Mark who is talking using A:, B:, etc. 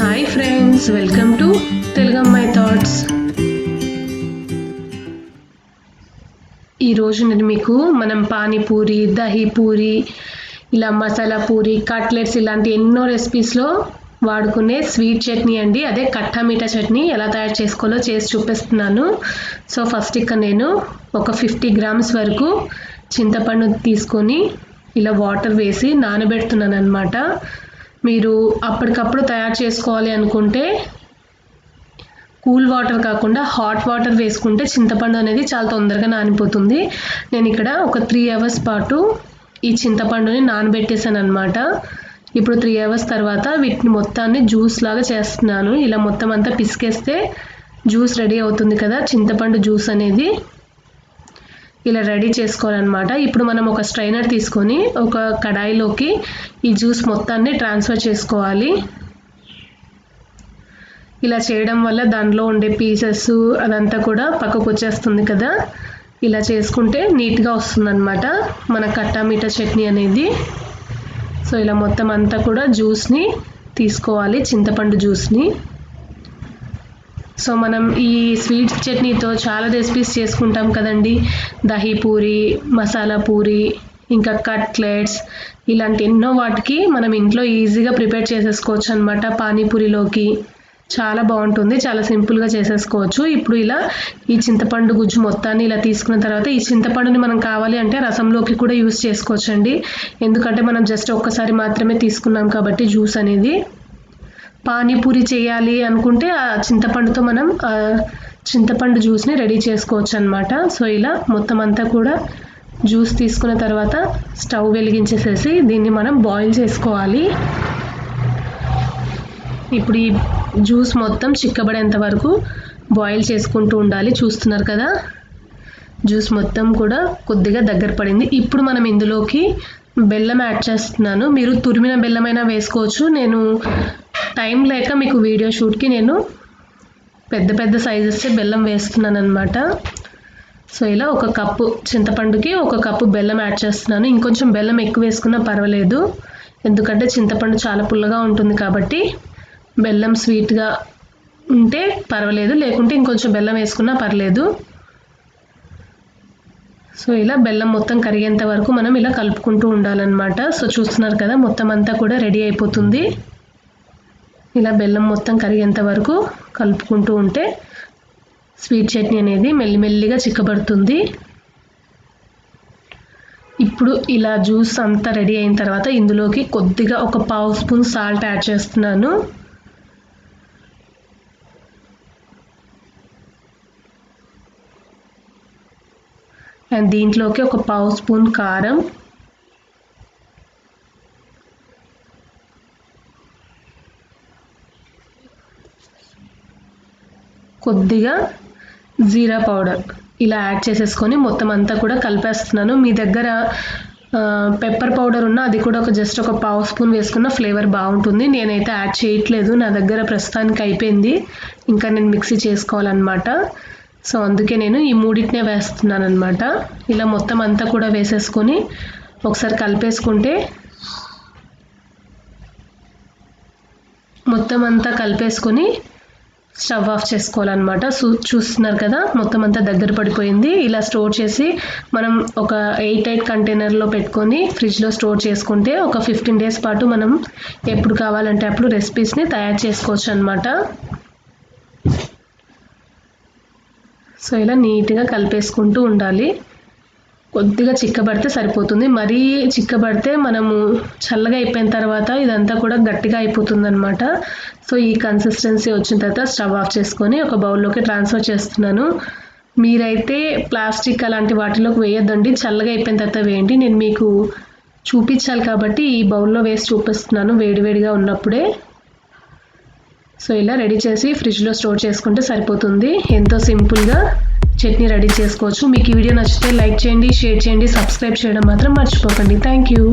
A: Hi friends, welcome to Telugu అమ్మాయి thoughts. ఈరోజు నేను మీకు పానీపూరి, దహి పూరి, ఇలా మసాలా పూరి, కట్లెట్స్ ఇలాంటి ఎన్నో రెసిపీస్లో వాడుకునే స్వీట్ చట్నీ అండి, అదే కట్టా మీఠా చట్నీ ఎలా తయారు చేసుకోవాలో చేసి చూపిస్తున్నాను. సో ఫస్ట్ ఇక్కడ నేను ఒక 50 గ్రామ్స్ వరకు చింతపండు తీసుకొని ఇలా వాటర్ వేసి నానబెడుతున్నాను అనమాట. మీరు అప్పటికప్పుడు తయారు చేసుకోవాలి అనుకుంటే కూల్ వాటర్ కాకుండా హాట్ వాటర్ వేసుకుంటే చింతపండు అనేది చాలా తొందరగా నానిపోతుంది. నేను ఇక్కడ ఒక 3 అవర్స్ పాటు ఈ చింతపండుని నానబెట్టేసాను అనమాట. ఇప్పుడు 3 అవర్స్ తర్వాత వీటిని మొత్తాన్ని జ్యూస్ లాగా చేస్తున్నాను. ఇలా మొత్తం అంతా పిసికేస్తే జ్యూస్ రెడీ అవుతుంది కదా, చింతపండు జ్యూస్ అనేది ఇలా రెడీ చేసుకోవాలన్నమాట. ఇప్పుడు మనం ఒక స్ట్రైనర్ తీసుకొని ఒక కడాయిలోకి ఈ జ్యూస్ మొత్తాన్ని ట్రాన్స్ఫర్ చేసుకోవాలి. ఇలా చేయడం వల్ల దానిలో ఉండే పీసెస్ అదంతా కూడా పక్కకు వచ్చేస్తుంది కదా. ఇలా చేసుకుంటే నీట్గా వస్తుందన్నమాట మన కట్టా మీఠా చట్నీ అనేది. సో ఇలా మొత్తం అంతా కూడా జ్యూస్ని తీసుకోవాలి, చింతపండు జ్యూస్ని. సో మనం ఈ స్వీట్ చట్నీతో చాలా రెసిపీస్ చేసుకుంటాం కదండి. దహి పూరి, మసాలా పూరి, ఇంకా కట్లెట్స్ ఇలాంటి ఎన్నో వాటికి మనం ఇంట్లో ఈజీగా ప్రిపేర్ చేసేసుకోవచ్చు అనమాట. పానీపూరిలోకి చాలా బాగుంటుంది, చాలా సింపుల్గా చేసేసుకోవచ్చు. ఇప్పుడు ఇలా ఈ చింతపండు గుజ్జు మొత్తాన్ని ఇలా తీసుకున్న తర్వాత ఈ చింతపండుని మనం కావాలి అంటే రసంలోకి కూడా యూస్ చేసుకోవచ్చండి. ఎందుకంటే మనం జస్ట్ ఒక్కసారి మాత్రమే తీసుకున్నాం కాబట్టి జ్యూస్ అనేది. పానీపూరి చేయాలి అనుకుంటే ఆ చింతపండుతో మనం చింతపండు జ్యూస్ని రెడీ చేసుకోవచ్చు అనమాట. సో ఇలా మొత్తం అంతా కూడా జ్యూస్ తీసుకున్న తర్వాత స్టవ్ వెలిగించేసేసి దీన్ని మనం బాయిల్ చేసుకోవాలి. ఇప్పుడు ఈ జ్యూస్ మొత్తం చిక్కబడేంత వరకు బాయిల్ చేసుకుంటూ ఉండాలి. చూస్తున్నారు కదా, జ్యూస్ మొత్తం కూడా కొద్దిగా దగ్గర పడింది. ఇప్పుడు మనం ఇందులోకి బెల్లం యాడ్ చేస్తున్నాను. మీరు తురిమిన బెల్లమైనా వేసుకోవచ్చు. నేను టైం లేక మీకు వీడియో షూట్కి నేను పెద్ద సైజెస్ బెల్లం వేస్తున్నాను అనమాట. సో ఇలా ఒక కప్పు చింతపండుకి ఒక కప్పు బెల్లం యాడ్ చేస్తున్నాను. ఇంకొంచెం బెల్లం ఎక్కువ వేసుకున్నా పర్వాలేదు, ఎందుకంటే చింతపండు చాలా పుల్లగా ఉంటుంది కాబట్టి బెల్లం స్వీట్గా ఉంటే పర్వాలేదు, లేకుంటే ఇంకొంచెం బెల్లం వేసుకున్నా పర్లేదు. సో ఇలా బెల్లం మొత్తం కరిగేంత వరకు మనం ఇలా కలుపుకుంటూ ఉండాలన్నమాట. సో చూస్తున్నారు కదా, మొత్తం అంతా కూడా రెడీ అయిపోతుంది. ఇలా బెల్లం మొత్తం కరిగేంత వరకు కలుపుకుంటూ ఉంటే స్వీట్ చట్నీ అనేది మెల్లిమెల్లిగా చిక్కబడుతుంది. ఇప్పుడు ఇలా జ్యూస్ అంతా రెడీ అయిన తర్వాత ఇందులోకి కొద్దిగా ఒక 1/2 స్పూన్ సాల్ట్ యాడ్ చేస్తున్నాను. అండ్ దీంట్లోకి ఒక 1/2 స్పూన్ కారం, కొద్దిగా జీరా పౌడర్ ఇలా యాడ్ చేసేసుకొని మొత్తం అంతా కూడా కలిపేస్తున్నాను. మీ దగ్గర పెప్పర్ పౌడర్ ఉన్నా అది కూడా జస్ట్ ఒక 1/2 స్పూన్ వేసుకున్న ఫ్లేవర్ బాగుంటుంది. నేనైతే యాడ్ చేయట్లేదు, నా దగ్గర ప్రస్తుతానికి అయిపోయింది, ఇంకా నేను మిక్సీ చేసుకోవాలన్నమాట. సో అందుకే నేను ఈ మూడింటినే వేస్తున్నాను అనమాట. ఇలా మొత్తం అంతా కూడా వేసేసుకొని ఒకసారి కలిపేసుకుంటే మొత్తం అంతా కలిపేసుకొని స్టవ్ ఆఫ్ చేసుకోవాలన్నమాట. చూస్తున్నారు కదా, మొత్తం అంతా దగ్గర పడిపోయింది. ఇలా స్టోర్ చేసి మనం ఒక 8 కంటైనర్లో పెట్టుకొని ఫ్రిడ్జ్లో స్టోర్ చేసుకుంటే ఒక 15 డేస్ పాటు మనం ఎప్పుడు కావాలంటే అప్పుడు రెసిపీస్ని తయారు చేసుకోవచ్చు అనమాట. సో ఇలా నీట్గా కలిపేసుకుంటూ ఉండాలి. కొద్దిగా చిక్కబడితే సరిపోతుంది, మరీ చిక్కబడితే మనము చల్లగా అయిపోయిన తర్వాత ఇదంతా కూడా గట్టిగా అయిపోతుంది అనమాట. సో ఈ కన్సిస్టెన్సీ వచ్చిన తర్వాత స్టవ్ ఆఫ్ చేసుకొని ఒక బౌల్లోకి ట్రాన్స్ఫర్ చేస్తున్నాను. మీరైతే ప్లాస్టిక్ అలాంటి వాటిలోకి వేయొద్దండి, చల్లగా అయిపోయిన తర్వాత వేయండి. నేను మీకు చూపించాలి కాబట్టి ఈ బౌల్లో వేసి చూపిస్తున్నాను వేడివేడిగా ఉన్నప్పుడే. సో ఇలా రెడీ చేసి ఫ్రిడ్జ్లో స్టోర్ చేసుకుంటే సరిపోతుంది. ఎంతో సింపుల్గా చట్నీ రెడీ చేసుకోవచ్చు. మీకు ఈ వీడియో నచ్చితే లైక్ చేయండి, షేర్ చేయండి, సబ్స్క్రైబ్ చేయడం మాత్రం మర్చిపోకండి. Thank you.